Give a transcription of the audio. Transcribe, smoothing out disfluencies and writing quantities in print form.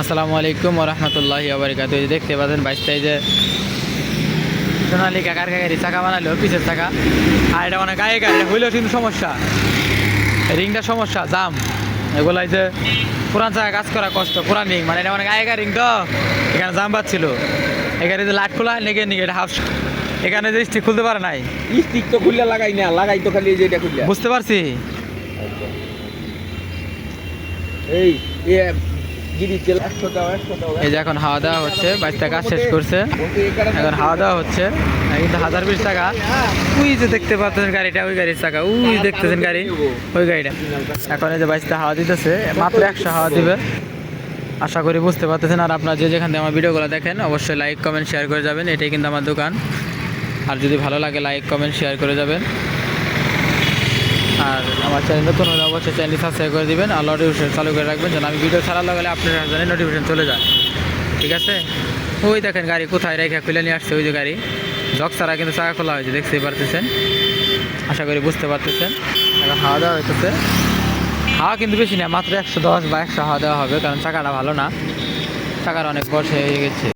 আসসালামু আলাইকুম ওয়া রাহমাতুল্লাহি ওয়া বারাকাতুহু। দেখতে পাচ্ছেন বাইশটাই যে সোনালী কাকার গাড়ি চাকা বানালো, পিছের চাকা। আর এটা মানে গায়ে গাড়ি হইলেও কিন্তু সমস্যা, রিংটা সমস্যা, জাম এগুলাই যে পুরান চাকা কাজ করা কষ্ট। পুরান রিং মানে এটা মানে গায়ে রিং তো, এখানে জাম পাচ্ছিল। এখানে যে লাইট খোলা নেগে নিগে এটা হাফ, এখানে যে স্টিক খুলতে পারে নাই। স্টিক তো খুললে লাগাই না, লাগাই তো খালি এই যে এটা খুললে। বুঝতে পারছি। এই গিরি তেল 100 দাও 100 দাও। এই যে এখন হাওয়া দেওয়া হচ্ছে, বাইশটা কাজ শেষ করছে, এখন হাওয়া দেওয়া হচ্ছে। কিন্তু 1020 টাকা। ওই যে দেখতে পাচ্ছেন গাড়িটা, ওই গাড়ির চাকা, ওই দেখতেছেন গাড়ি, ওই গাড়িটা। এখন এই যে বাইশটা হাওয়া দিতেছে, মাত্র 100 হাওয়া দিবে। আশা করি বুঝতে পারতেছেন। আর আপনারা যে যেখান থেকে আমার ভিডিওগুলো দেখেন অবশ্যই লাইক কমেন্ট শেয়ার করে যাবেন। এটাই কিন্তু আমার দোকান। আর যদি ভালো লাগে লাইক কমেন্ট শেয়ার করে যাবেন। আর আমার চ্যানেল নতুন হলে অবশ্যই চ্যানেলটি সাবস্ক্রাইব করে দিবেন আর নোটিফিকেশন চালু করে রাখবেন, যেন আমি ভিডিও ছাড়ার লগে আপনার কাছে নোটিফিকেশন চলে যায়। ঠিক আছে? ওই দেখেন গাড়ি কোথায় রেখে খুলে নিয়ে আসছে, ওই যে গাড়ি জগ ছাড়া কিন্তু চাকা খোলা হয়েছে, দেখতেই পারতেছেন। আশা করি বুঝতে পারতেছেন। এখন হাওয়া দেওয়া হইতেছে। হাওয়া কিন্তু বেশি না, মাত্র 110 বা 100 হাওয়া দেওয়া হবে, কারণ চাকাটা ভালো না, চাকার অনেক বয়স হয়ে গেছে।